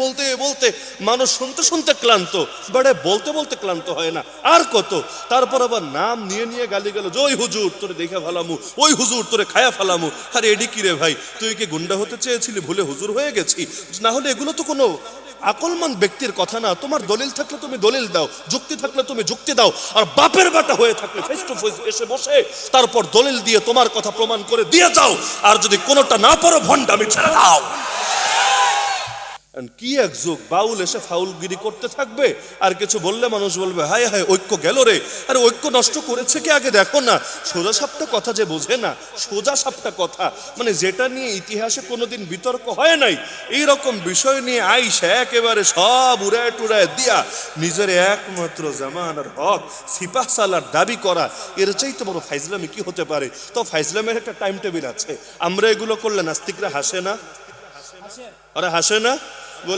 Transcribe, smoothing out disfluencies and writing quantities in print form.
বলতে বলতে মানুষ শুনতে শুনতে ক্লান্ত, বাড়ে বলতে বলতে ক্লান্ত হয় না আর কত। তারপর আবার নাম নিয়ে নিয়ে গালি গেল, ওই হুজুর তোরে দেখে ফেলামু, ওই হুজুর তোরে খায়া ফেলামু। আরে এডি কি রে ভাই, তুই কি গুন্ডা হতে চেয়েছিলি, ভুলে হুজুর হয়ে গেছি? না হলে এগুলো তো কোনো আকলমান ব্যক্তির কথা না। তোমার দলিল থাকলে তুমি দলিল দাও, যুক্তি থাকলে তুমি যুক্তি দাও, আর বাপের বাটা হয়ে থাকলে ফেস টু ফেস এসে বসে তারপর দলিল দিয়ে তোমার কথা প্রমাণ করে দিয়ে যাও। আর যদি কোনোটা না পারো, ভণ্ডামি ছেড়ে দাও। কি এক যুগ, বাউল এসে ফাউলগিরি করতে থাকবে, আর কিছু বললে মানুষ বলবে হায় হায় ঐক্য গেল রে। আরে ঐক্য নষ্ট করেছে কি আগে দেখো না। সোজা সাপটা কথা যে বোঝে না, সোজা সাপটা কথা মানে যেটা নিয়ে ইতিহাসে কোনোদিন বিতর্ক হয় নাই, এইরকম বিষয় নিয়ে আইসা একেবারে সব উড়ায় টুড়ায় দিয়া নিজের একমাত্র জামানার হক সিপাহ সালার দাবি করা, এর চাইতে বড় ফাইজলামি কি হতে পারে? তো ফাইজলামের একটা টাইম টেবিল আছে। আমরা এগুলো করলে নাস্তিকরা হাসে না? আরে হাসে না?